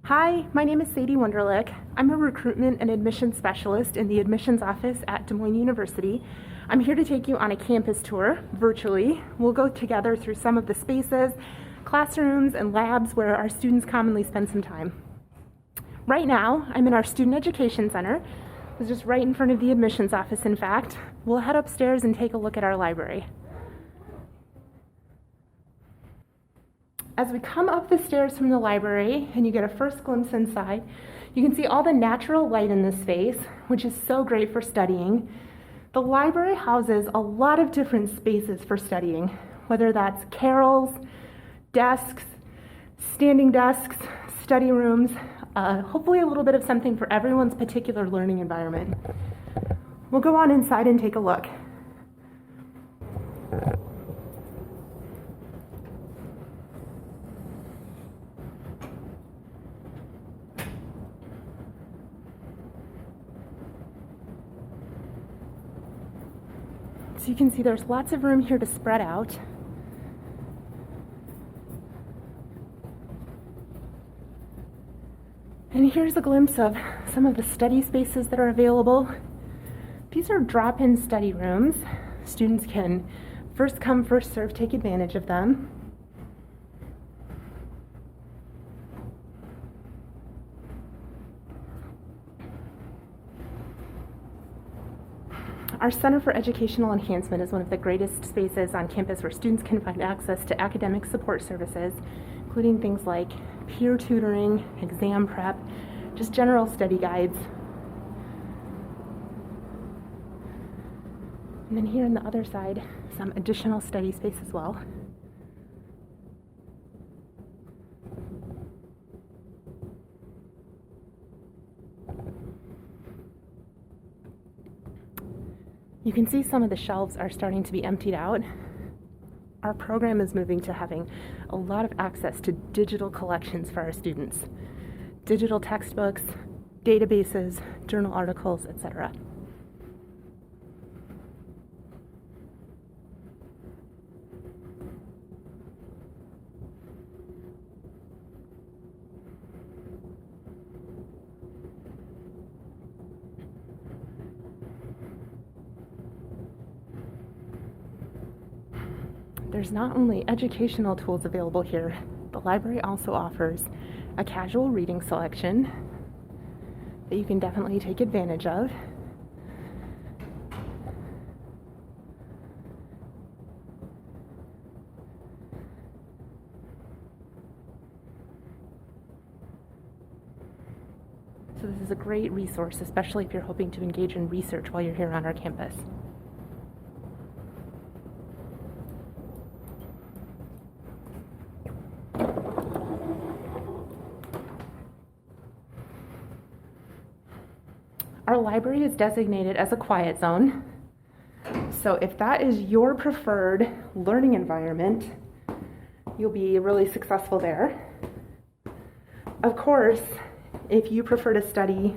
Hi, my name is Sadie Wunderlich. I'm a recruitment and admissions specialist in the admissions office at Des Moines University. I'm here to take you on a campus tour virtually. We'll go together through some of the spaces, classrooms, and labs where our students commonly spend some time. Right now, I'm in our Student Education Center. It's just right in front of the admissions office, in fact. We'll head upstairs and take a look at our library. As we come up the stairs from the library and you get a first glimpse inside, you can see all the natural light in this space, which is so great for studying. The library houses a lot of different spaces for studying, whether that's carrels, desks, standing desks, study rooms, hopefully a little bit of something for everyone's particular learning environment. We'll go on inside and take a look. So you can see there's lots of room here to spread out. And here's a glimpse of some of the study spaces that are available. These are drop-in study rooms. Students can first come, first serve, take advantage of them. Our Center for Educational Enhancement is one of the greatest spaces on campus where students can find access to academic support services, including things like peer tutoring, exam prep, just general study guides. And then here on the other side, some additional study space as well. You can see some of the shelves are starting to be emptied out. Our program is moving to having a lot of access to digital collections for our students. Digital textbooks, databases, journal articles, etc. There's not only educational tools available here, the library also offers a casual reading selection that you can definitely take advantage of. So this is a great resource, especially if you're hoping to engage in research while you're here on our campus. Our library is designated as a quiet zone. So if that is your preferred learning environment, you'll be really successful there. Of course, if you prefer to study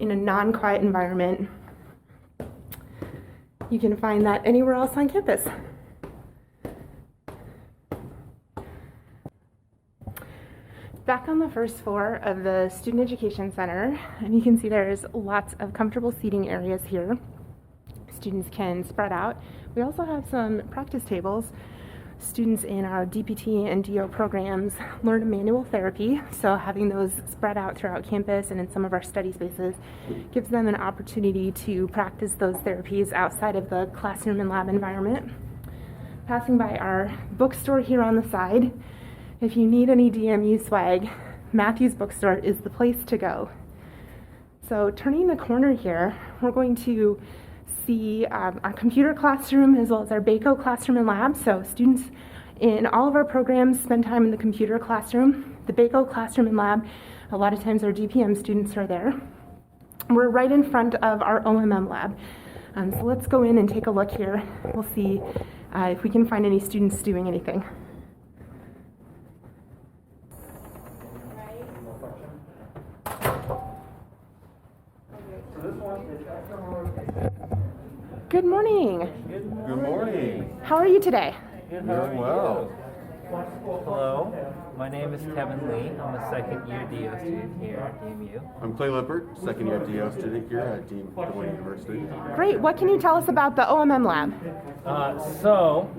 in a non-quiet environment, you can find that anywhere else on campus. Back on the first floor of the Student Education Center, and you can see there's lots of comfortable seating areas here. Students can spread out. We also have some practice tables. Students in our DPT and DO programs learn manual therapy, so having those spread out throughout campus and in some of our study spaces gives them an opportunity to practice those therapies outside of the classroom and lab environment. Passing by our bookstore here on the side, if you need any DMU swag, Matthew's Bookstore is the place to go. So turning the corner here, we're going to see our computer classroom as well as our 𝐕𝐢𝐝𝐿 classroom and lab. So students in all of our programs spend time in the computer classroom. The 𝐕𝐢𝐝𝐿 classroom and lab, a lot of times our DPM students are there. We're right in front of our OMM lab. So let's go in and take a look here. We'll see if we can find any students doing anything. Good morning. Good morning. How are you today? Doing well. Hello, my name is Kevin Lee. I'm a second-year DO student here at DMU. I'm Clay Lippert, second-year DO student here at Des Moines University. Great. What can you tell us about the OMM lab? So,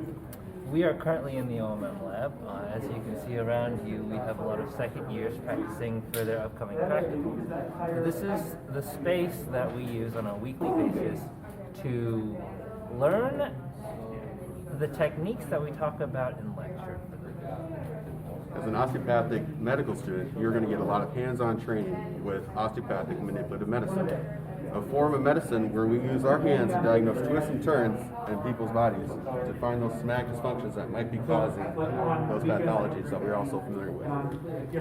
we are currently in the OMM lab. As you can see around you, we have a lot of second years practicing for their upcoming practicals. So this is the space that we use on a weekly basis to learn the techniques that we talk about in lecture. As an osteopathic medical student, you're going to get a lot of hands-on training with osteopathic manipulative medicine, a form of medicine where we use our hands to diagnose twists and turns in people's bodies to find those somatic dysfunctions that might be causing those pathologies that we're also familiar with.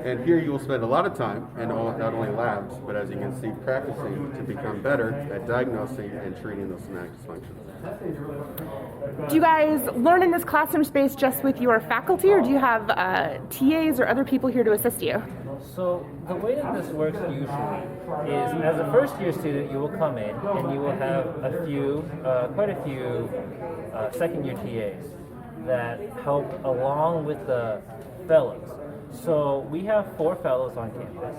And here you will spend a lot of time, and not only labs, but as you can see, practicing to become better at diagnosing and treating those somatic dysfunctions. Do you guys learn in this classroom space just with your faculty, or do you have TAs or other people here to assist you? So the way that this works usually is, as a first-year student, you will come in and you will have quite a few second-year TAs that help along with the fellows. So we have 4 fellows on campus,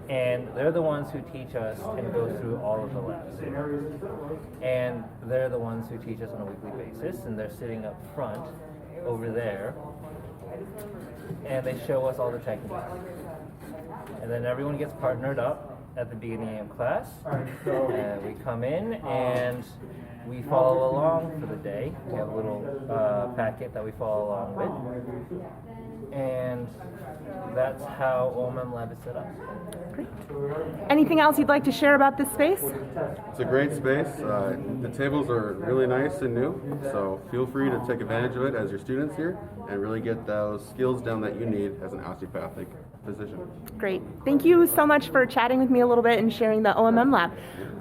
and they're the ones who teach us and go through all of the labs. And they're the ones who teach us on a weekly basis, and they're sitting up front over there, and they show us all the techniques. And then everyone gets partnered up at the beginning of class. And we come in and we follow along for the day. We have a little packet that we follow along with. And that's how OMM Lab is set up. Great. Anything else you'd like to share about this space? It's a great space. The tables are really nice and new, so feel free to take advantage of it as your students here and really get those skills down that you need as an osteopathic physician. Great. Thank you so much for chatting with me a little bit and sharing the OMM lab.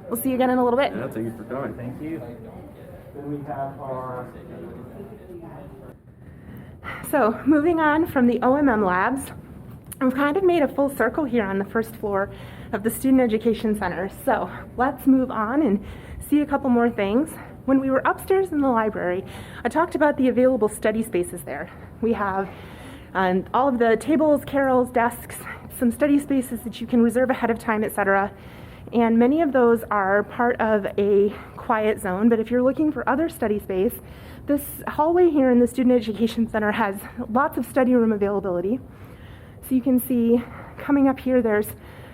We'll see you again in a little bit. Yeah, thank you for coming. Thank you. So moving on from the OMM labs, we've kind of made a full circle here on the first floor of the Student Education Center. So let's move on and see a couple more things. When we were upstairs in the library, I talked about the available study spaces there. We have all of the tables, carrels, desks, some study spaces that you can reserve ahead of time, etc. And many of those are part of a quiet zone, but if you're looking for other study space, this hallway here in the Student Education Center has lots of study room availability. So you can see coming up here, there's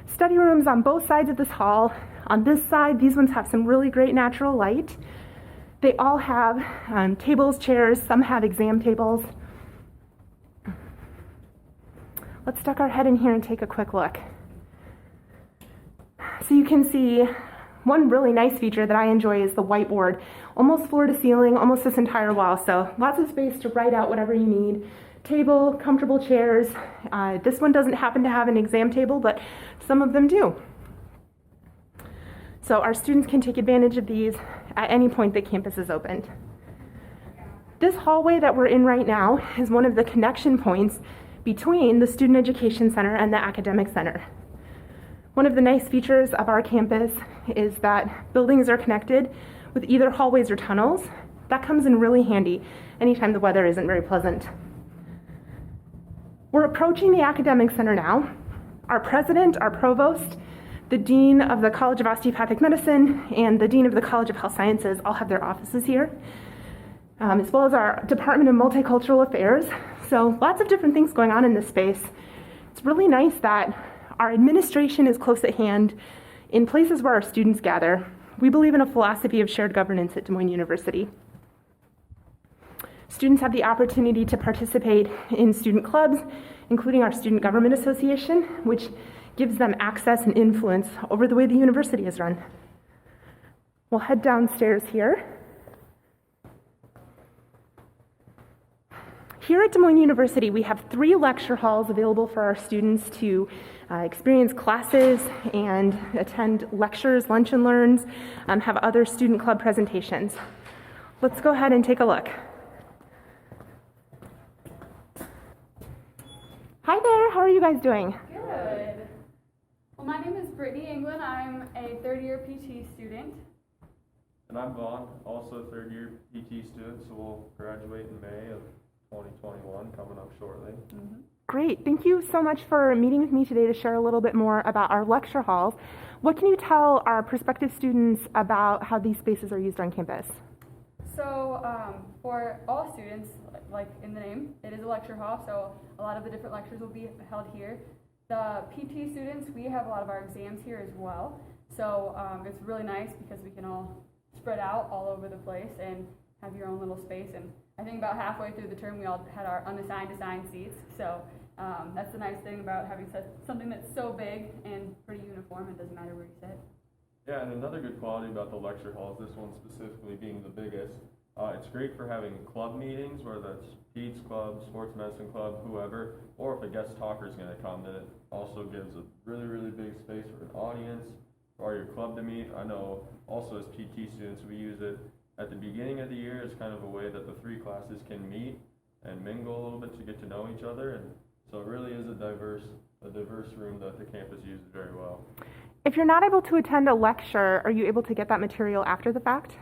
study rooms on both sides of this hall. On this side, these ones have some really great natural light. They all have tables, chairs, some have exam tables. Let's duck our head in here and take a quick look. So you can see one really nice feature that I enjoy is the whiteboard, almost floor to ceiling, almost this entire wall. So lots of space to write out whatever you need. Table, comfortable chairs. This one doesn't happen to have an exam table, but some of them do. So our students can take advantage of these at any point that campus is opened. This hallway that we're in right now is one of the connection points between the Student Education Center and the Academic Center. One of the nice features of our campus is that buildings are connected with either hallways or tunnels. That comes in really handy anytime the weather isn't very pleasant. We're approaching the Academic Center now. Our president, our provost, the dean of the College of Osteopathic Medicine, and the dean of the College of Health Sciences all have their offices here, as well as our Department of Multicultural Affairs. So lots of different things going on in this space. It's really nice that our administration is close at hand in places where our students gather. We believe in a philosophy of shared governance at Des Moines University. Students have the opportunity to participate in student clubs, including our Student Government Association, which gives them access and influence over the way the university is run. We'll head downstairs here. Here at Des Moines University, we have 3 lecture halls available for our students to experience classes and attend lectures, lunch and learns, have other student club presentations. Let's go ahead and take a look. Hi there, how are you guys doing? Good. Well, my name is Brittany England. I'm a third-year PT student. And I'm Vaughn, also third-year PT student, so we'll graduate in May of 2021 coming up shortly. Great. Thank you so much for meeting with me today to share a little bit more about our lecture halls. What can you tell our prospective students about how these spaces are used on campus? So for all students, like in the name, it is a lecture hall, so a lot of the different lectures will be held here. The PT students, we have a lot of our exams here as well, so it's really nice because we can all spread out all over the place and have your own little space. And I think about halfway through the term we all had our unassigned assigned seats, so that's the nice thing about having something that's so big and pretty uniform. It doesn't matter where you sit. Yeah, and another good quality about the lecture halls, this one specifically being the biggest, it's great for having club meetings, whether that's Pete's Club, Sports Medicine Club, whoever, or if a guest talker is going to come, then it also gives a really, really big space for an audience, for your club to meet. I know also as PT students, we use it at the beginning of the year as kind of a way that the three classes can meet and mingle a little bit to get to know each other. And so it really is a diverse room that the campus uses very well. If you're not able to attend a lecture, are you able to get that material after the fact?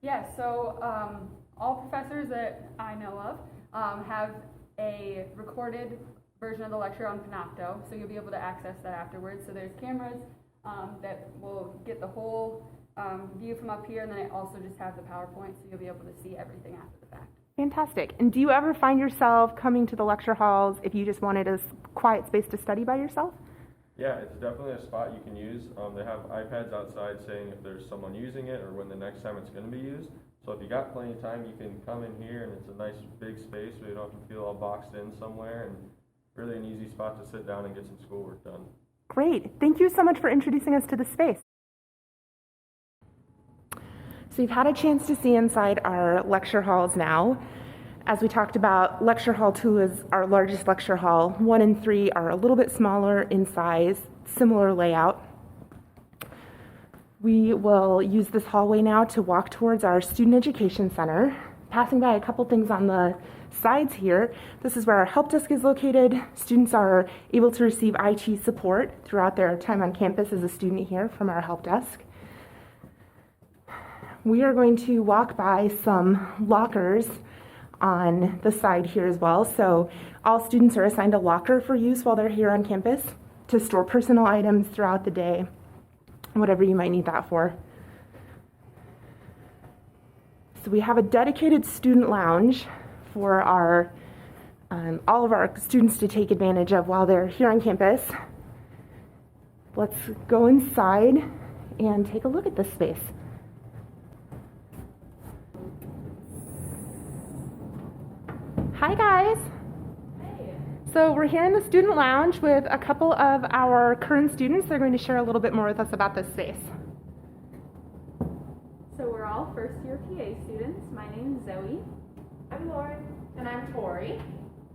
Yes, so all professors that I know of have a recorded version of the lecture on Panopto, so you'll be able to access that afterwards. So there's cameras that will get the whole view from up here, and then I also just have the PowerPoint, so you'll be able to see everything after the fact. Fantastic. And do you ever find yourself coming to the lecture halls if you just wanted a quiet space to study by yourself? Yeah, it's definitely a spot you can use. They have iPads outside saying if there's someone using it or when the next time it's going to be used. So if you got plenty of time, you can come in here, and it's a nice big space so you don't have to feel all boxed in somewhere, and really an easy spot to sit down and get some schoolwork done. Great. Thank you so much for introducing us to the space. So you've had a chance to see inside our lecture halls now. As we talked about, lecture hall 2 is our largest lecture hall. 1 and 3 are a little bit smaller in size, similar layout. We will use this hallway now to walk towards our Student Education Center, passing by a couple things on the sides here. This is where our help desk is located. Students are able to receive IT support throughout their time on campus as a student here from our help desk. We are going to walk by some lockers on the side here as well. So all students are assigned a locker for use while they're here on campus to store personal items throughout the day, whatever you might need that for. So we have a dedicated student lounge for our all of our students to take advantage of while they're here on campus. Let's go inside and take a look at this space. Hi guys. Hey. So we're here in the student lounge with a couple of our current students. They're going to share a little bit more with us about this space. So we're all first year PA students. My name is Zoe. I'm Lauren. And I'm Tori.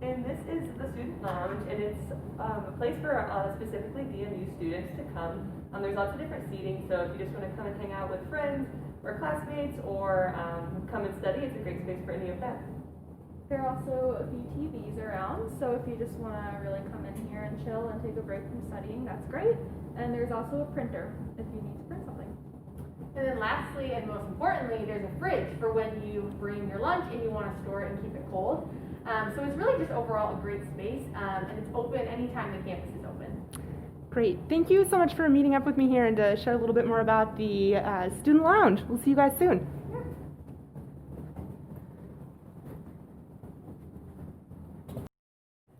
And this is the student lounge, and it's a place for specifically DMU students to come. There's lots of different seating, so if you just want to come and hang out with friends or classmates or come and study, it's a great space for any of that. There are also a few TVs around, so if you just want to really come in here and chill and take a break from studying, that's great. And there's also a printer if you need to print something. And then lastly, and most importantly, there's a fridge for when you bring your lunch and you want to store it and keep it cold. So it's really just overall a great space, and it's open anytime the campus is open. Great. Thank you so much for meeting up with me here and to share a little bit more about the student lounge. We'll see you guys soon.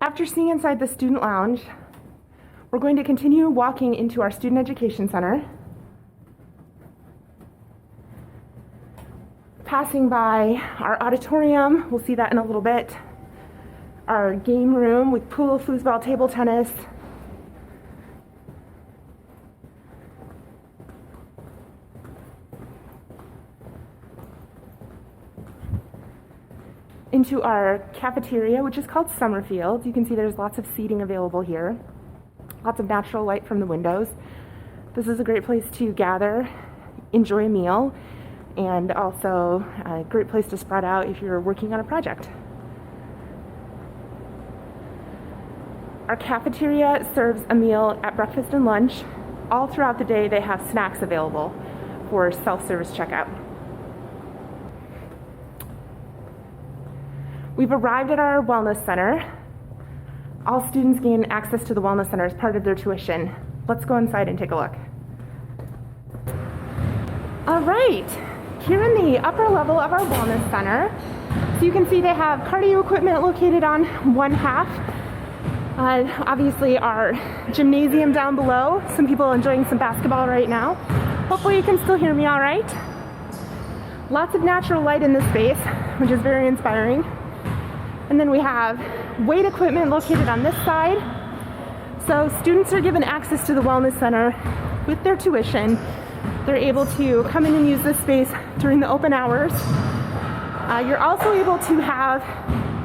After seeing inside the student lounge, we're going to continue walking into our Student Education Center, passing by our auditorium. We'll see that in a little bit. Our game room with pool, foosball, table tennis. Into our cafeteria, which is called Summerfield. You can see there's lots of seating available here. Lots of natural light from the windows. This is a great place to gather, enjoy a meal, and also a great place to spread out if you're working on a project. Our cafeteria serves a meal at breakfast and lunch. All throughout the day, they have snacks available for self-service checkout. We've arrived at our wellness center. All students gain access to the wellness center as part of their tuition. Let's go inside and take a look. All right, here in the upper level of our wellness center, so you can see they have cardio equipment located on one half. Obviously our gymnasium down below. Some people enjoying some basketball right now. Hopefully you can still hear me all right. Lots of natural light in this space, which is very inspiring. And then we have weight equipment located on this side. So students are given access to the wellness center with their tuition. They're able to come in and use this space during the open hours. You're also able to have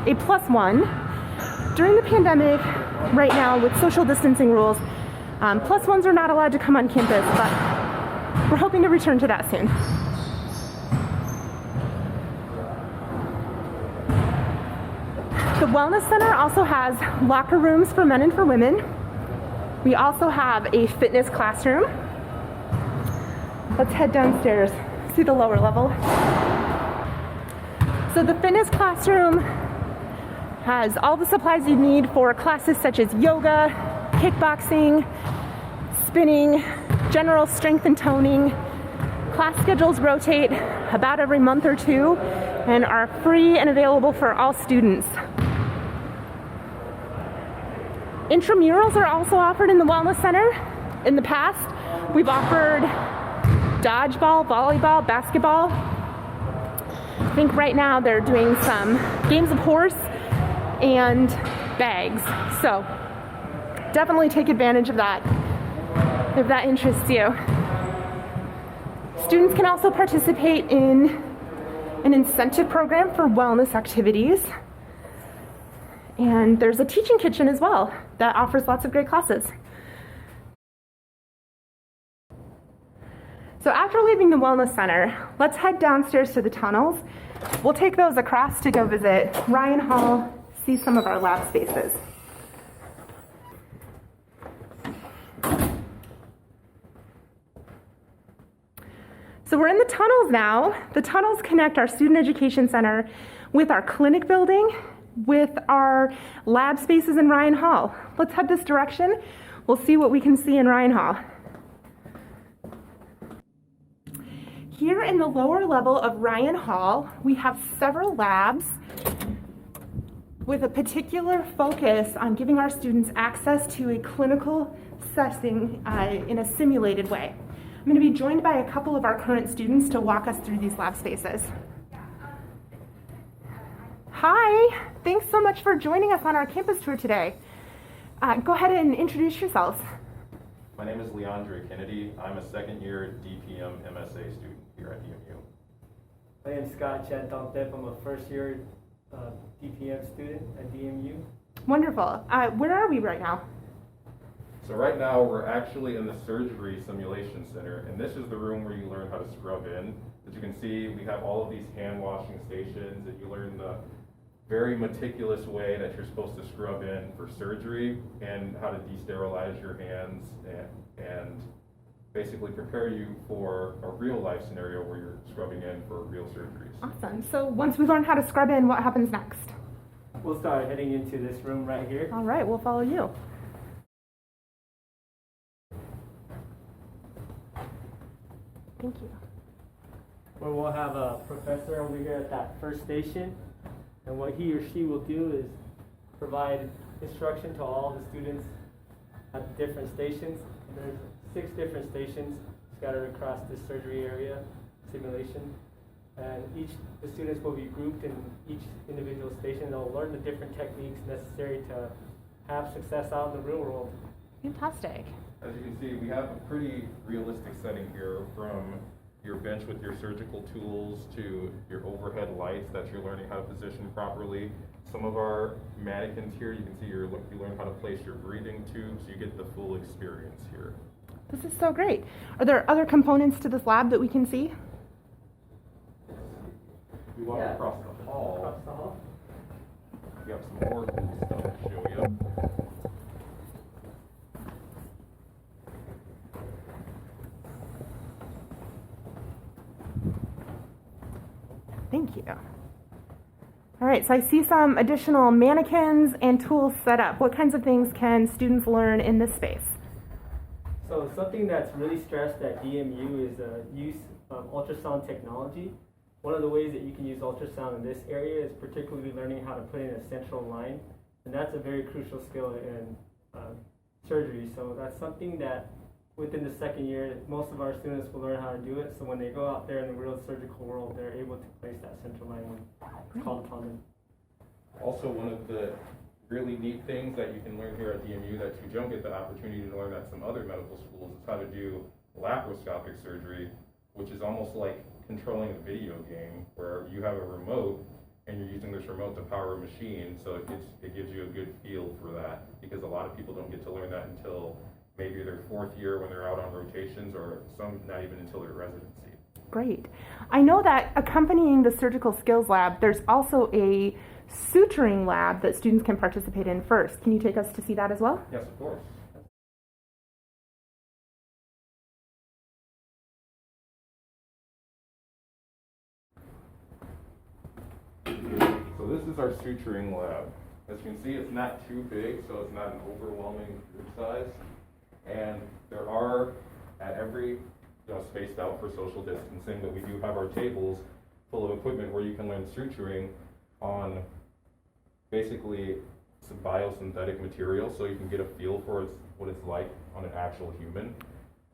a +1. During the pandemic, right now with social distancing rules, +1s are not allowed to come on campus, but we're hoping to return to that soon. The Wellness Center also has locker rooms for men and for women. We also have a fitness classroom. Let's head downstairs, see the lower level. So the fitness classroom has all the supplies you need for classes such as yoga, kickboxing, spinning, general strength and toning. Class schedules rotate about every month or two and are free and available for all students. Intramurals are also offered in the Wellness Center. In the past, we've offered dodgeball, volleyball, basketball. I think right now they're doing some games of horse and bags. So definitely take advantage of that if that interests you. Students can also participate in an incentive program for wellness activities. And there's a teaching kitchen as well that offers lots of great classes. So after leaving the Wellness Center, let's head downstairs to the tunnels. We'll take those across to go visit Ryan Hall, see some of our lab spaces. So we're in the tunnels now. The tunnels connect our Student Education Center with our clinic building, with our lab spaces in Ryan Hall. Let's head this direction. We'll see what we can see in Ryan Hall. Here in the lower level of Ryan Hall, we have several labs with a particular focus on giving our students access to a clinical setting in a simulated way. I'm going to be joined by a couple of our current students to walk us through these lab spaces. Hi, thanks so much for joining us on our campus tour today. Go ahead and introduce yourselves. My name is Leandre Kennedy. I'm a second-year DPM MSA student here at DMU. My name is Scott 𝐸𝐿𝐻𝐷. I'm a first-year DPM student at DMU. Wonderful. Where are we right now? So right now we're actually in the surgery simulation center, and this is the room where you learn how to scrub in. As you can see, we have all of these hand washing stations, and you learn the very meticulous way that you're supposed to scrub in for surgery and how to desterilize your hands and basically prepare you for a real life scenario where you're scrubbing in for real surgeries. Awesome. So once we learn how to scrub in, what happens next? We'll start heading into this room right here. All right, we'll follow you. Thank you. Where we'll have a professor over here at that first station. And what he or she will do is provide instruction to all the students at the different stations. There's 6 different stations scattered across this surgery area simulation. And the students will be grouped in each individual station. They'll learn the different techniques necessary to have success out in the real world. Fantastic. As you can see, we have a pretty realistic setting here, from your bench with your surgical tools to your overhead lights that you're learning how to position properly. Some of our mannequins here, you can see you learn how to place your breathing tubes. You get the full experience here. This is so great. Are there other components to this lab that we can see? We walk across the hall. Across the hall. We have some more cool stuff to show you. Thank you. All right, so I see some additional mannequins and tools set up. What kinds of things can students learn in this space? So something that's really stressed at DMU is the use of ultrasound technology. One of the ways that you can use ultrasound in this area is particularly learning how to put in a central line, and that's a very crucial skill in surgery. So that's something that within the second year, most of our students will learn how to do it. So when they go out there in the real surgical world, they're able to place that central line when it's called upon them. Also, one of the really neat things that you can learn here at DMU that you don't get the opportunity to learn at some other medical schools is how to do laparoscopic surgery, which is almost like controlling a video game where you have a remote and you're using this remote to power a machine. So it gives you a good feel for that, because a lot of people don't get to learn that until maybe their fourth year when they're out on rotations, or some not even until their residency. Great. I know that accompanying the surgical skills lab, there's also a suturing lab that students can participate in first. Can you take us to see that as well? Yes, of course. So this is our suturing lab. As you can see, it's not too big, so it's not an overwhelming group size. And there are, at every, spaced out for social distancing, but we do have our tables full of equipment where you can learn suturing on basically some biosynthetic material, so you can get a feel for what it's like on an actual human.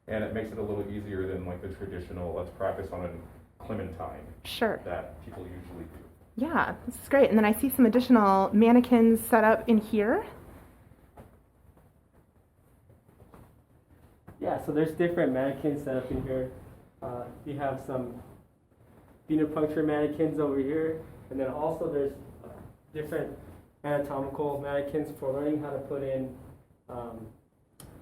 And it makes it a little easier than like the traditional, let's practice on a clementine Sure. that people usually do. Yeah, this is great. And then I see some additional mannequins set up in here. Yeah, so there's different mannequins set up in here. We have some venipuncture mannequins over here, and then also there's different anatomical mannequins for learning how to put in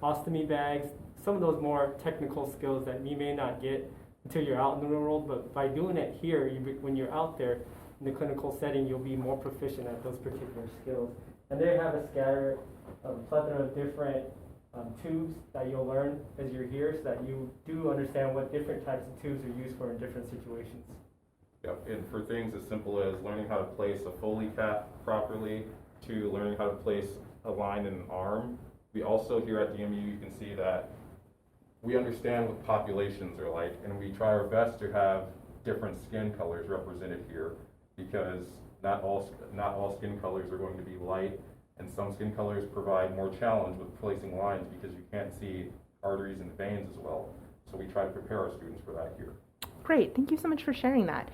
ostomy bags, some of those more technical skills that you may not get until you're out in the real world, but by doing it here, when you're out there in the clinical setting, you'll be more proficient at those particular skills. And they have a plethora of different tubes that you'll learn as you're here, so that you do understand what different types of tubes are used for in different situations. Yep, and for things as simple as learning how to place a Foley cap properly, to learning how to place a line in an arm. We also here at DMU, you can see that we understand what populations are like, and we try our best to have different skin colors represented here, because not all skin colors are going to be light, and some skin colors provide more challenge with placing lines because you can't see arteries and veins as well. So we try to prepare our students for that here. Great, thank you so much for sharing that.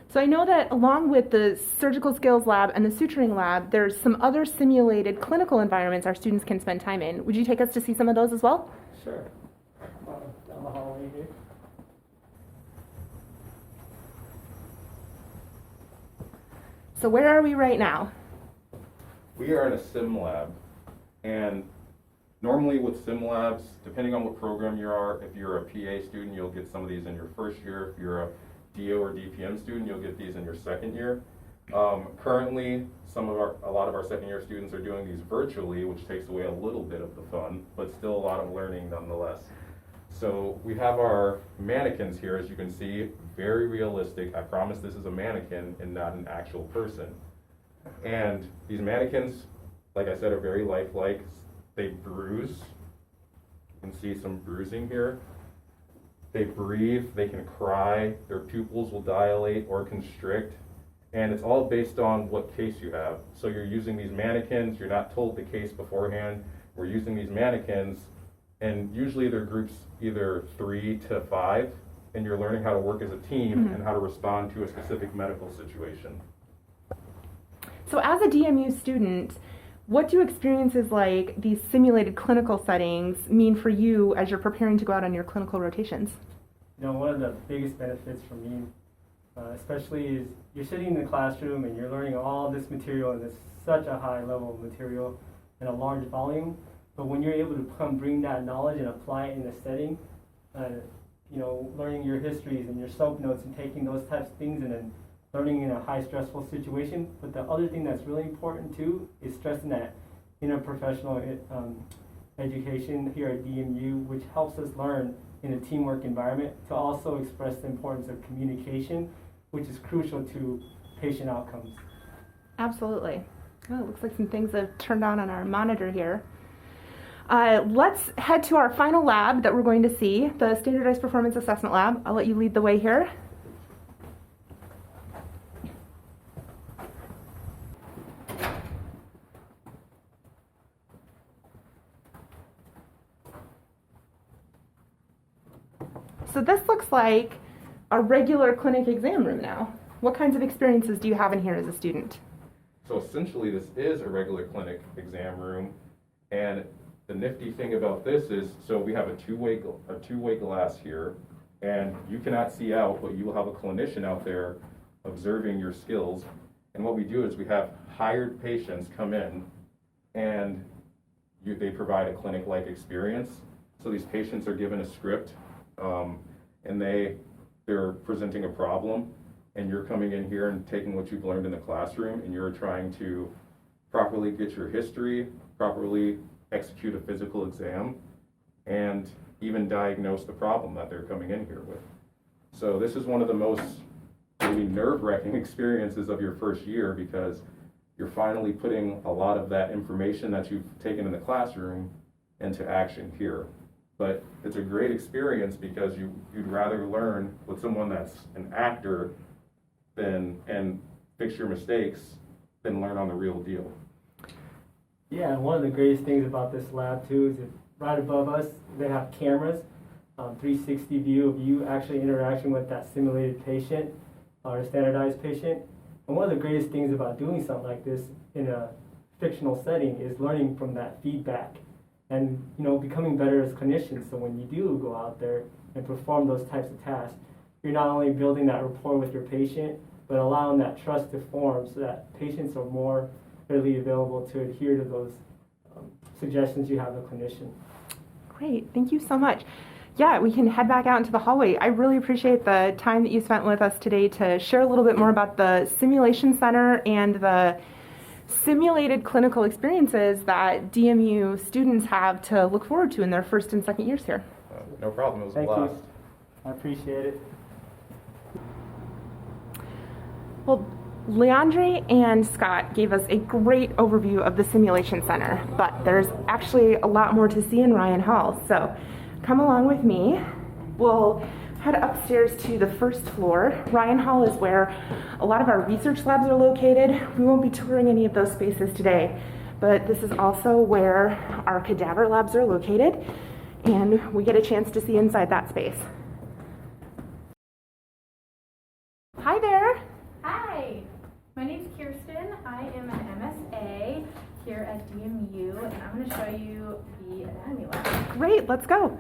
So I know that along with the surgical skills lab and the suturing lab, there's some other simulated clinical environments our students can spend time in. Would you take us to see some of those as well? Sure. Down the hallway here. So where are we right now? We are in a sim lab, and normally with sim labs, depending on what program you are, if you're a PA student, you'll get some of these in your first year. If you're a DO or DPM student, you'll get these in your second year. Currently, a lot of our second year students are doing these virtually, which takes away a little bit of the fun, but still a lot of learning nonetheless. So we have our mannequins here, as you can see, very realistic. I promise this is a mannequin and not an actual person. And these mannequins, like I said, are very lifelike. They bruise. You can see some bruising here. They breathe, they can cry, their pupils will dilate or constrict, and it's all based on what case you have. So you're using these mannequins, you're not told the case beforehand. We're using these mannequins, and usually they're groups either 3 to 5, and you're learning how to work as a team and how to respond to a specific medical situation. So as a DMU student, what do experiences like these simulated clinical settings mean for you as you're preparing to go out on your clinical rotations? You know, one of the biggest benefits for me, especially, is you're sitting in the classroom and you're learning all this material, and it's such a high level of material in a large volume. But when you're able to bring that knowledge and apply it in a setting, learning your histories and your soap notes and taking those types of things and then learning in a high stressful situation. But the other thing that's really important too is stressing that interprofessional education here at DMU, which helps us learn in a teamwork environment to also express the importance of communication, which is crucial to patient outcomes. Absolutely. Oh, it looks like some things have turned on our monitor here. Let's head to our final lab that we're going to see, the Standardized Performance Assessment Lab. I'll let you lead the way here. So this looks like a regular clinic exam room now. What kinds of experiences do you have in here as a student? So essentially, this is a regular clinic exam room, and the nifty thing about this is, so we have a two-way glass here, and you cannot see out, but you will have a clinician out there observing your skills. And what we do is we have hired patients come in, and they provide a clinic-like experience. So these patients are given a script, and they're presenting a problem, and you're coming in here and taking what you've learned in the classroom, and you're trying to properly get your history, properly execute a physical exam, and even diagnose the problem that they're coming in here with. So this is one of the most maybe nerve-wracking experiences of your first year, because you're finally putting a lot of that information that you've taken in the classroom into action here. But it's a great experience because you'd rather learn with someone that's an actor and fix your mistakes than learn on the real deal. Yeah, one of the greatest things about this lab too is that right above us they have cameras, 360 view of you actually interacting with that simulated patient or a standardized patient. And one of the greatest things about doing something like this in a fictional setting is learning from that feedback and becoming better as clinicians. So when you do go out there and perform those types of tasks, you're not only building that rapport with your patient, but allowing that trust to form so that patients are more readily available to adhere to those suggestions you have as a clinician. Great, thank you so much. Yeah, we can head back out into the hallway. I really appreciate the time that you spent with us today to share a little bit more about the Simulation Center and the simulated clinical experiences that DMU students have to look forward to in their first and second years here. No problem, it was Thank a blast. you. I appreciate it. Well, Leandre and Scott gave us a great overview of the Simulation Center, but there's actually a lot more to see in Ryan Hall. So come along with me. We'll head upstairs to the first floor. Ryan Hall is where a lot of our research labs are located. We won't be touring any of those spaces today, but this is also where our cadaver labs are located, and we get a chance to see inside that space. Hi there. Hi, my name's Kirsten. I am an MSA here at DMU, and I'm going to show you the anatomy lab. Great, let's go.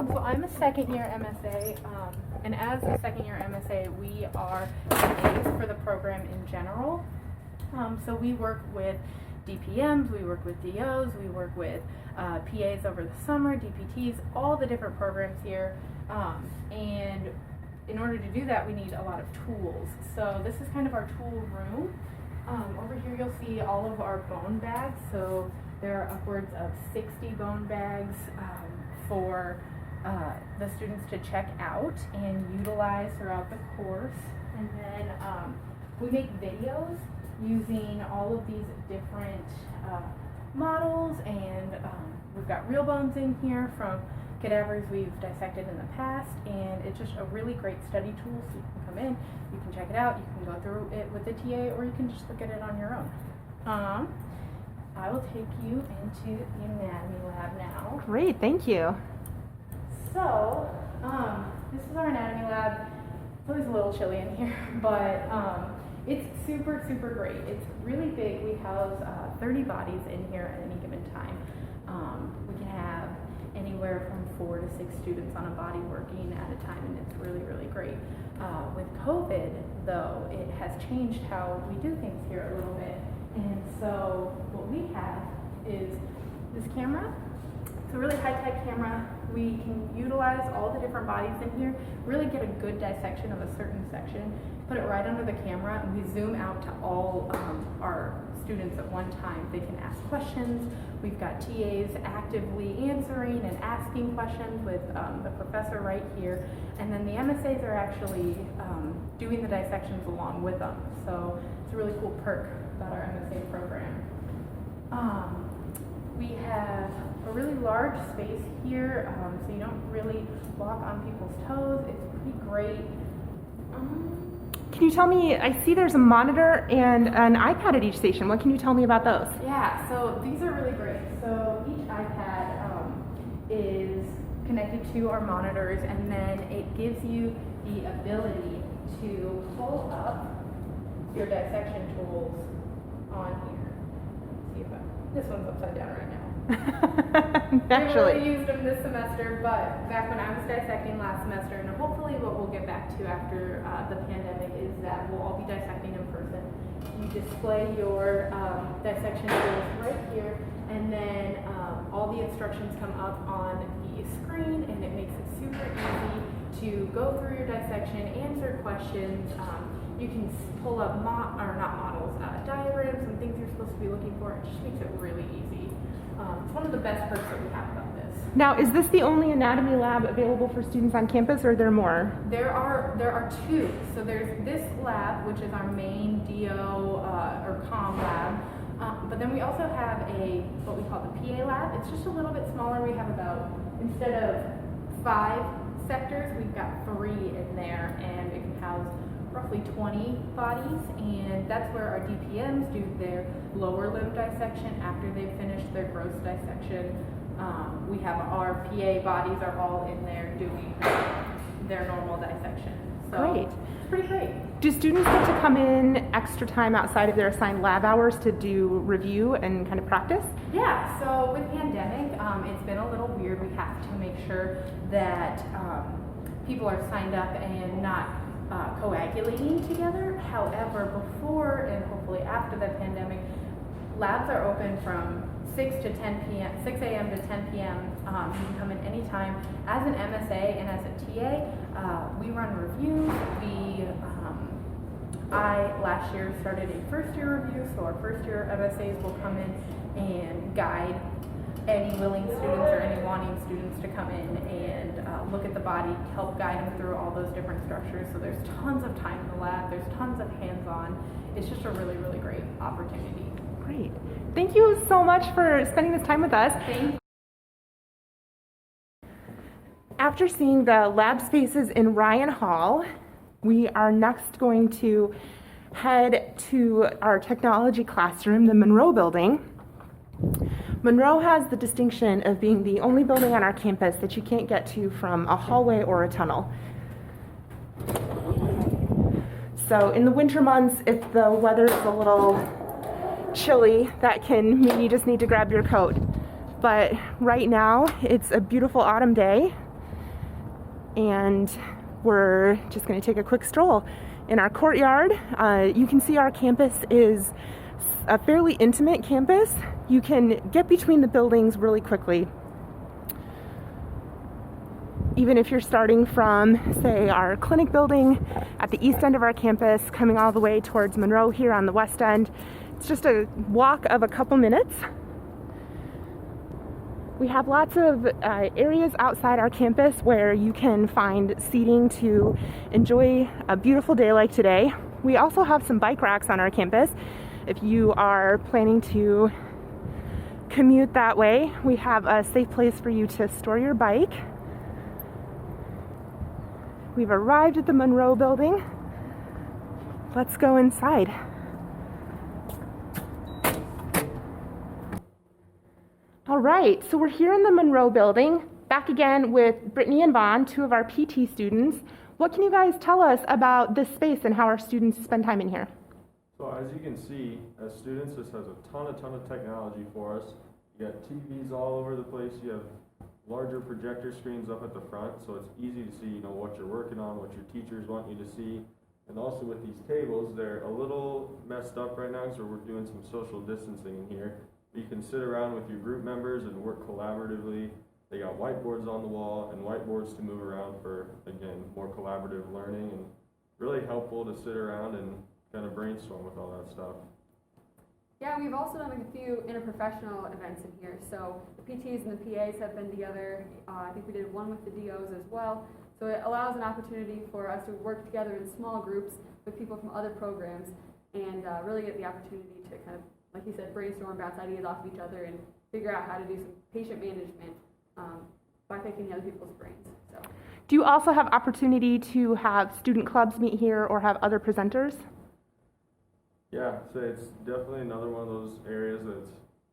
So I'm a second year MSA, and as a second year MSA, we are PAs for the program in general. So we work with DPMs, we work with DOs, we work with PAs over the summer, DPTs, all the different programs here. And in order to do that, we need a lot of tools. So this is kind of our tool room. Over here you'll see all of our bone bags. So there are upwards of 60 bone bags for the students to check out and utilize throughout the course. And then we make videos using all of these different models, and we've got real bones in here from cadavers we've dissected in the past, and it's just a really great study tool. So you can come in, you can check it out, you can go through it with the TA, or you can just look at it on your own. I will take you into the anatomy lab now. Great, thank you. So, this is our anatomy lab. It's always a little chilly in here, but it's super, super great. It's really big. We house 30 bodies in here at any given time. We can have anywhere from 4 to 6 students on a body working at a time, and it's really, really great. With COVID, though, it has changed how we do things here a little bit. And so what we have is this camera. It's a really high-tech camera. We can utilize all the different bodies in here, really get a good dissection of a certain section, put it right under the camera, and we zoom out to all our students at one time. They can ask questions. We've got TAs actively answering and asking questions with the professor right here. And then the MSAs are actually doing the dissections along with them. So it's a really cool perk about our MSA program. We have a really large space here, so you don't really walk on people's toes. It's pretty great. Can you tell me, I see there's a monitor and an iPad at each station. What can you tell me about those? Yeah, so these are really great. So each iPad is connected to our monitors, and then it gives you the ability to pull up your dissection tools on here. Let's see if this one's upside down right now. Naturally. We really used them this semester, but back when I was dissecting last semester, and hopefully what we'll get back to after the pandemic is that we'll all be dissecting in person. You display your dissection tools right here, and then all the instructions come up on the screen, and it makes it super easy to go through your dissection, answer questions. You can pull up diagrams and things you're supposed to be looking for. It just makes it really easy. It's one of the best perks that we have about this. Now, is this the only anatomy lab available for students on campus, or are there more? There are two. So there's this lab, which is our main DO or COM lab, but then we also have what we call the PA lab. It's just a little bit smaller. We have about, instead of 5 sectors, we've got 3 in there, and it can house roughly 20 bodies, and that's where our DPMs do their lower limb dissection after they've finished their gross dissection. We have our PA bodies are all in there doing their normal dissection. So Great. It's pretty great. Do students get to come in extra time outside of their assigned lab hours to do review and kind of practice? Yeah, so with pandemic, it's been a little weird. We have to make sure that people are signed up and not coagulating together. However, before and hopefully after the pandemic, labs are open from 6 a.m. to 10 p.m. You can come in anytime. As an MSA and as a TA, we run reviews. I last year started a first year review, so our first year MSAs will come in and guide any willing students or any wanting students to come in and look at the body, help guide them through all those different structures. So there's tons of time in the lab, there's tons of hands-on. It's just a really, really great opportunity. Great. Thank you so much for spending this time with us. Thank you. After seeing the lab spaces in Ryan Hall, we are next going to head to our technology classroom, the Munroe building. Munroe has the distinction of being the only building on our campus that you can't get to from a hallway or a tunnel. So in the winter months, if the weather is a little chilly, that can mean you just need to grab your coat. But right now, it's a beautiful autumn day, and we're just going to take a quick stroll in our courtyard. You can see our campus is a fairly intimate campus. You can get between the buildings really quickly. Even if you're starting from, say, our clinic building at the east end of our campus, coming all the way towards Munroe here on the west end, it's just a walk of a couple minutes. We have lots of areas outside our campus where you can find seating to enjoy a beautiful day like today. We also have some bike racks on our campus. If you are planning to commute that way, we have a safe place for you to store your bike. We've arrived at the Munroe building. Let's go inside. All right, so we're here in the Munroe building, back again with Brittany and Vaughn, 2 of our PT students. What can you guys tell us about this space and how our students spend time in here? So as you can see, as students, this has a ton of technology for us. You got TVs all over the place. You have larger projector screens up at the front, so it's easy to see, what you're working on, what your teachers want you to see. And also with these tables, they're a little messed up right now, so we're doing some social distancing in here. You can sit around with your group members and work collaboratively They got whiteboards on the wall and whiteboards to move around for, again, more collaborative learning, and really helpful to sit around and kind of brainstorm with all that stuff. Yeah, we've also done a few interprofessional events in here. So the PTs and the PAs have been together. I think we did one with the DOs as well. So it allows an opportunity for us to work together in small groups with people from other programs and really get the opportunity to kind of, like you said, brainstorm, bounce ideas off of each other and figure out how to do some patient management by picking the other people's brains. So. Do you also have opportunity to have student clubs meet here or have other presenters? Yeah, so it's definitely another one of those areas that's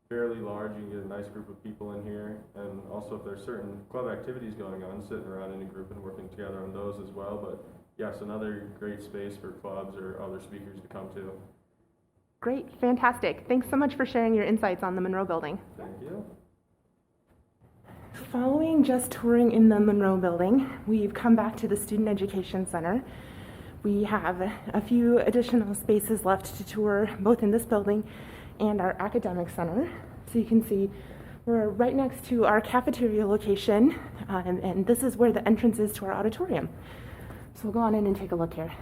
fairly large. You can get a nice group of people in here, and also if there's certain club activities going on, sitting around in a group and working together on those as well. But yes, another great space for clubs or other speakers to come to. Great, fantastic. Thanks so much for sharing your insights on the Munroe building. Thank you. Following just touring in the Munroe building, we've come back to the Student Education Center. We have a few additional spaces left to tour, both in this building and our academic center. So you can see we're right next to our cafeteria location, and this is where the entrance is to our auditorium. So we'll go on in and take a look here.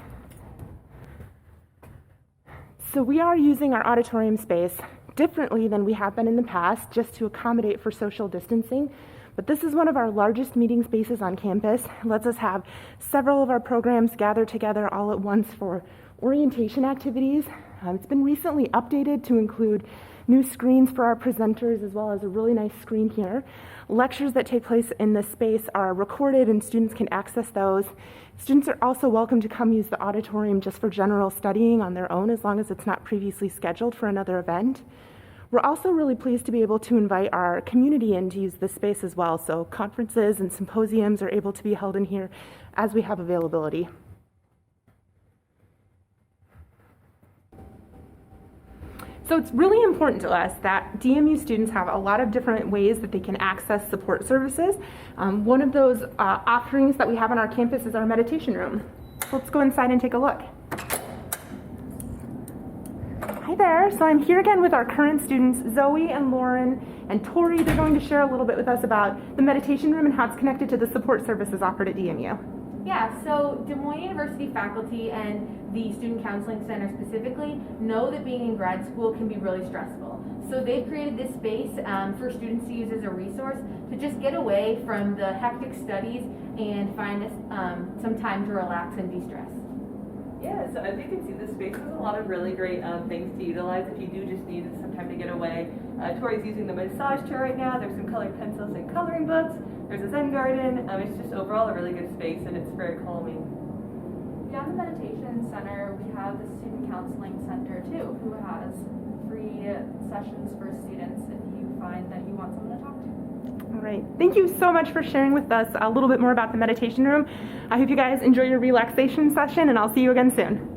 So we are using our auditorium space differently than we have been in the past, just to accommodate for social distancing. But this is one of our largest meeting spaces on campus. It lets us have several of our programs gather together all at once for orientation activities. It's been recently updated to include new screens for our presenters, as well as a really nice screen here. Lectures that take place in this space are recorded and students can access those. Students are also welcome to come use the auditorium just for general studying on their own, as long as it's not previously scheduled for another event. We're also really pleased to be able to invite our community in to use this space as well. So conferences and symposiums are able to be held in here as we have availability. So it's really important to us that DMU students have a lot of different ways that they can access support services. One of those offerings that we have on our campus is our meditation room. So let's go inside and take a look. Hi there, so I'm here again with our current students, Zoe and Lauren and Tori. They're going to share a little bit with us about the meditation room and how it's connected to the support services offered at DMU. Yeah, so Des Moines University faculty and the Student Counseling Center specifically know that being in grad school can be really stressful. So they've created this space for students to use as a resource to just get away from the hectic studies and find some time to relax and de-stress. Yeah, so as you can see, this space has a lot of really great things to utilize if you do just need some time to get away. Tori's using the massage chair right now. There's some colored pencils and coloring books. There's a Zen garden. It's just overall a really good space, and it's very calming. Beyond the meditation center, we have the Student Counseling Center too, who has free sessions for students if you find that you want someone to talk to. All right, thank you so much for sharing with us a little bit more about the meditation room. I hope you guys enjoy your relaxation session, and I'll see you again soon.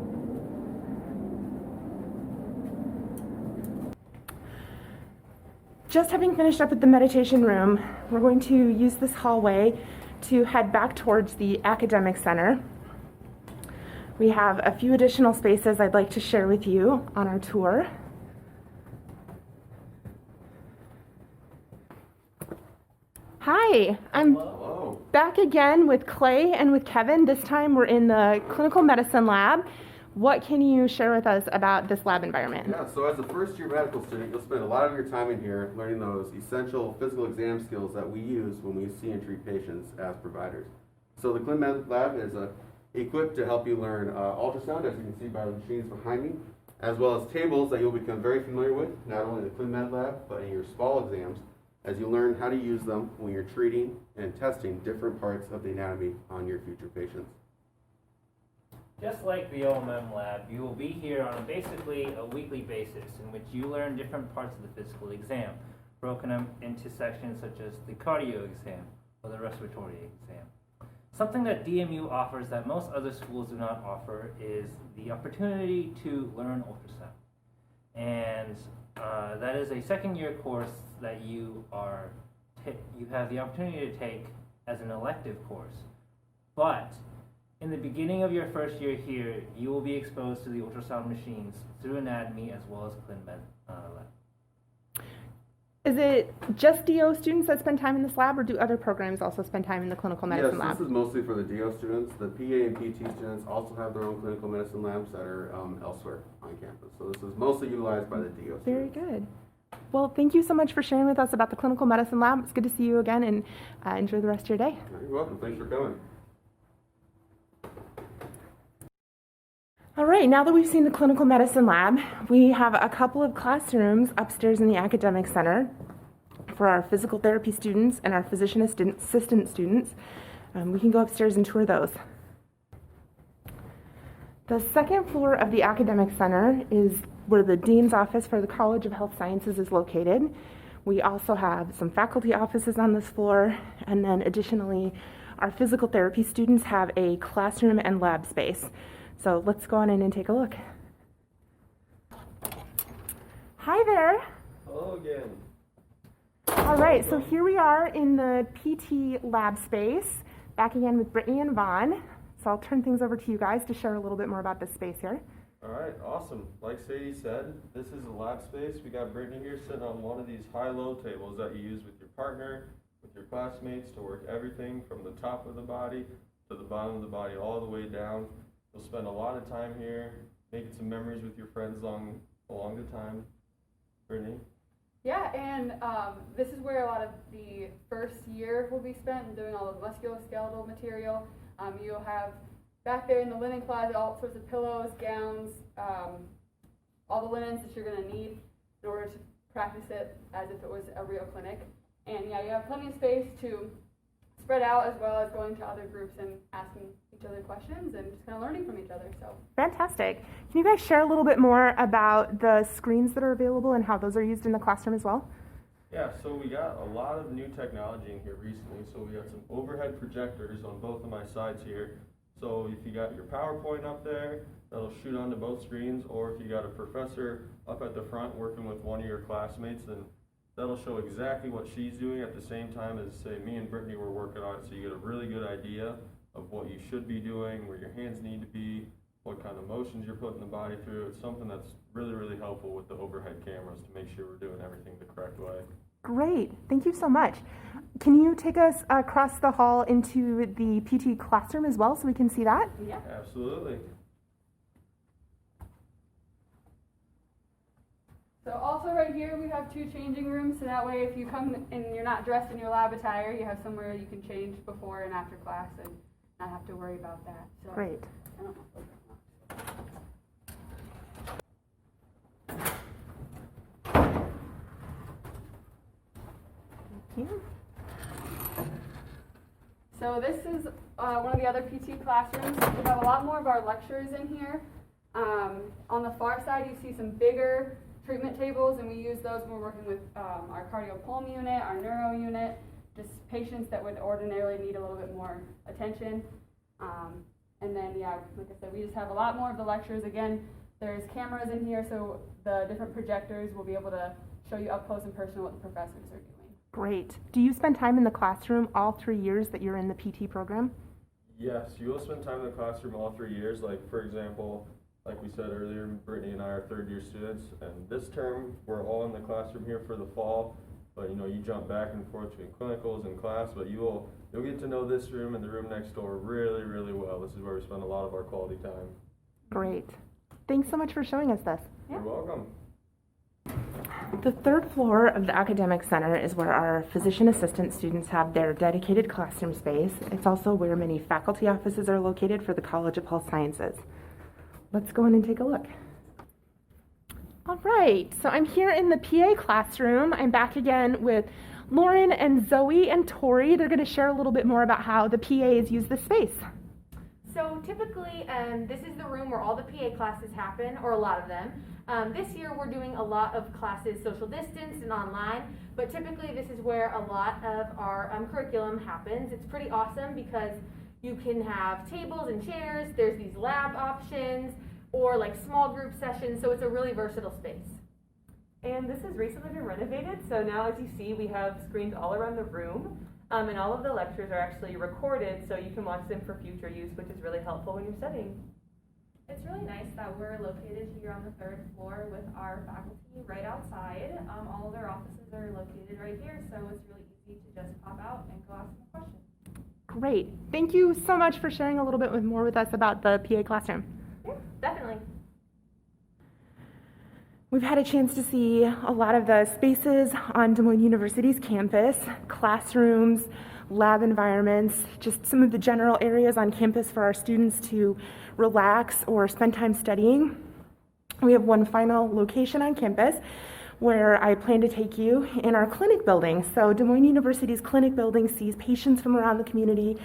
Just having finished up with the meditation room, we're going to use this hallway to head back towards the academic center. We have a few additional spaces I'd like to share with you on our tour. Hi, I'm back again with Clay and with Kevin. This time we're in the clinical medicine lab. What can you share with us about this lab environment? Yeah, so as a first-year medical student, you'll spend a lot of your time in here learning those essential physical exam skills that we use when we see and treat patients as providers. So the Clin Med lab is equipped to help you learn ultrasound, as you can see by the machines behind me, as well as tables that you'll become very familiar with, not only in the Clin Med lab, but in your SPAL exams, as you learn how to use them when you're treating and testing different parts of the anatomy on your future patients. Just like the OMM lab, you will be here on basically a weekly basis in which you learn different parts of the physical exam, broken up into sections such as the cardio exam or the respiratory exam. Something that DMU offers that most other schools do not offer is the opportunity to learn ultrasound. And that is a second-year course that you have the opportunity to take as an elective course. But in the beginning of your first year here, you will be exposed to the ultrasound machines through anatomy as well as Clin Med lab. Is it just DO students that spend time in this lab, or do other programs also spend time in the clinical medicine lab? Yes, this is mostly for the DO students. The PA and PT students also have their own clinical medicine labs that are elsewhere on campus. So this is mostly utilized by the DO students. Very good. Well, thank you so much for sharing with us about the clinical medicine lab. It's good to see you again, and enjoy the rest of your day. You're welcome. Thanks for coming. All right, now that we've seen the clinical medicine lab, we have a couple of classrooms upstairs in the academic center for our physical therapy students and our physician assistant students. We can go upstairs and tour those. The second floor of the academic center is where the dean's office for the College of Health Sciences is located. We also have some faculty offices on this floor, and then additionally, our physical therapy students have a classroom and lab space. So let's go on in and take a look. Hi there. Hello again. All right, so here we are in the PT lab space, back again with Brittany and Vaughn. So I'll turn things over to you guys to share a little bit more about this space here. All right, awesome. Like Sadie said, this is a lab space. We got Brittany here sitting on one of these high-low tables that you use with your partner, with your classmates to work everything from the top of the body to the bottom of the body all the way down. You'll spend a lot of time here, making some memories with your friends along the time. Brittany? Yeah, and this is where a lot of the first year will be spent doing all the musculoskeletal material. You'll have back there in the linen closet all sorts of pillows, gowns, all the linens that you're going to need in order to practice it as if it was a real clinic. And yeah, you have plenty of space to spread out, as well as going to other groups and asking each other questions and just kind of learning from each other. So Fantastic. Can you guys share a little bit more about the screens that are available and how those are used in the classroom as well? Yeah, so we got a lot of new technology in here recently. So we got some overhead projectors on both of my sides here. So if you got your PowerPoint up there, that'll shoot onto both screens, or if you got a professor up at the front working with one of your classmates, then that'll show exactly what she's doing at the same time as, say, me and Brittany were working on it, so you get a really good idea of what you should be doing, where your hands need to be, what kind of motions you're putting the body through. It's something that's really, really helpful with the overhead cameras to make sure we're doing everything the correct way. Great. Thank you so much. Can you take us across the hall into the PT classroom as well so we can see that? yeah. Absolutely. So also right here we have 2 changing rooms, so that way if you come and you're not dressed in your lab attire, you have somewhere you can change before and after class and not have to worry about that. So, Great. I don't know. Thank you. So this is one of the other PT classrooms. We have a lot more of our lectures in here. On the far side you see some bigger treatment tables, and we use those when we're working with our cardiopulmonary unit, our neuro unit, just patients that would ordinarily need a little bit more attention. And then, yeah, like I said, we just have a lot more of the lectures. Again, there's cameras in here, so the different projectors will be able to show you up close and personal what the professors are doing. Great. Do you spend time in the classroom all 3 years that you're in the PT program? Yes, you will spend time in the classroom all 3 years. Like, for example, like we said earlier, Brittany and I are third-year students, and this term we're all in the classroom here for the fall. But you jump back and forth between clinicals and class, but you'll get to know this room and the room next door really, really well. This is where we spend a lot of our quality time. Great. Thanks so much for showing us this. You're welcome. The third floor of the academic center is where our physician assistant students have their dedicated classroom space. It's also where many faculty offices are located for the College of Health Sciences. Let's go in and take a look. All right, so I'm here in the PA classroom. I'm back again with Lauren and Zoe and Tori. They're going to share a little bit more about how the PAs use this space. So typically, this is the room where all the PA classes happen, or a lot of them. This year we're doing a lot of classes social distance and online, but typically this is where a lot of our curriculum happens. It's pretty awesome because you can have tables and chairs, there's these lab options, or like small group sessions, so it's a really versatile space. And this has recently been renovated, so now as you see we have screens all around the room, and all of the lectures are actually recorded so you can watch them for future use, which is really helpful when you're studying. It's really nice that we're located here on the 3rd floor with our faculty right outside. All of their offices are located right here, so it's really easy to just pop out and go ask them questions. Great. Thank you so much for sharing a little bit more with us about the PA classroom. Yeah, definitely. We've had a chance to see a lot of the spaces on Des Moines University's campus, classrooms, lab environments, just some of the general areas on campus for our students to relax or spend time studying. We have one final location on campus where I plan to take you in our clinic building. So Des Moines University's clinic building sees patients from around the community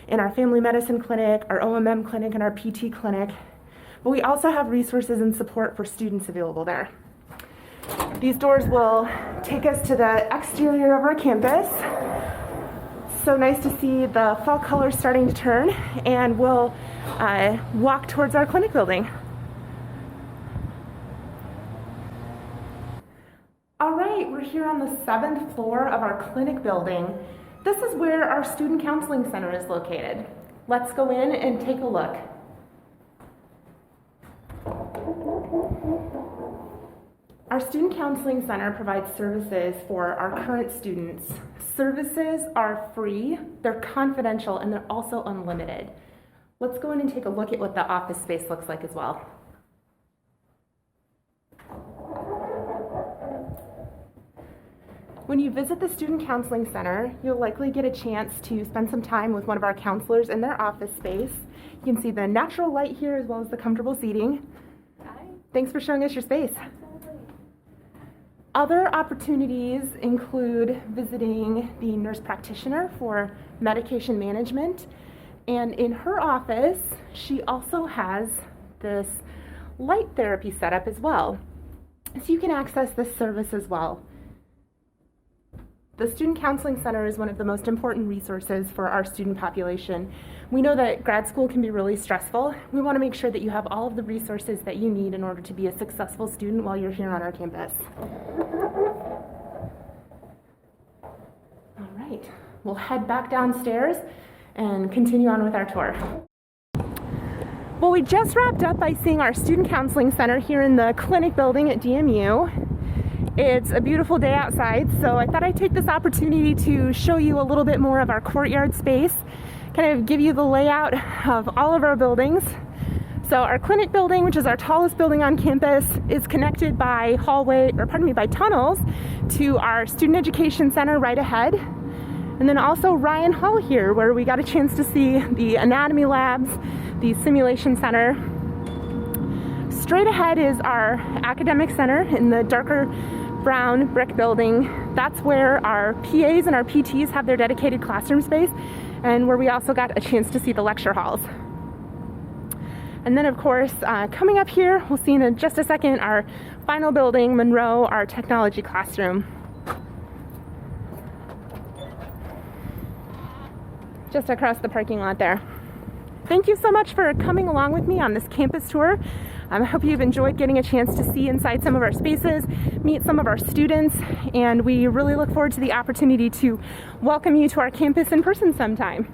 in our family medicine clinic, our OMM clinic, and our PT clinic. But we also have resources and support for students available there. These doors will take us to the exterior of our campus. So nice to see the fall colors starting to turn, and we'll walk towards our clinic building. All right, we're here on the 7th floor of our clinic building. This is where our student counseling center is located. Let's go in and take a look. Our Student Counseling Center provides services for our current students. Services are free, they're confidential, and they're also unlimited. Let's go in and take a look at what the office space looks like as well. When you visit the Student Counseling Center, you'll likely get a chance to spend some time with one of our counselors in their office space. You can see the natural light here as well as the comfortable seating. Hi. Thanks for showing us your space. Other opportunities include visiting the nurse practitioner for medication management. And in her office, she also has this light therapy setup as well. So you can access this service as well. The Student Counseling Center is one of the most important resources for our student population. We know that grad school can be really stressful. We want to make sure that you have all of the resources that you need in order to be a successful student while you're here on our campus. All right, we'll head back downstairs and continue on with our tour. Well, we just wrapped up by seeing our Student Counseling Center here in the clinic building at DMU. It's a beautiful day outside, so I thought I'd take this opportunity to show you a little bit more of our courtyard space, kind of give you the layout of all of our buildings. So our clinic building, which is our tallest building on campus, is connected by by tunnels to our student education center right ahead. And then also Ryan Hall here, where we got a chance to see the anatomy labs, the simulation center. Straight ahead is our academic center in the darker brown brick building. That's where our PAs and our PTs have their dedicated classroom space, and where we also got a chance to see the lecture halls. And then of course, coming up here, we'll see in just a second our final building, Munroe, our technology classroom. Just across the parking lot there. Thank you so much for coming along with me on this campus tour. I hope you've enjoyed getting a chance to see inside some of our spaces, meet some of our students, and we really look forward to the opportunity to welcome you to our campus in person sometime.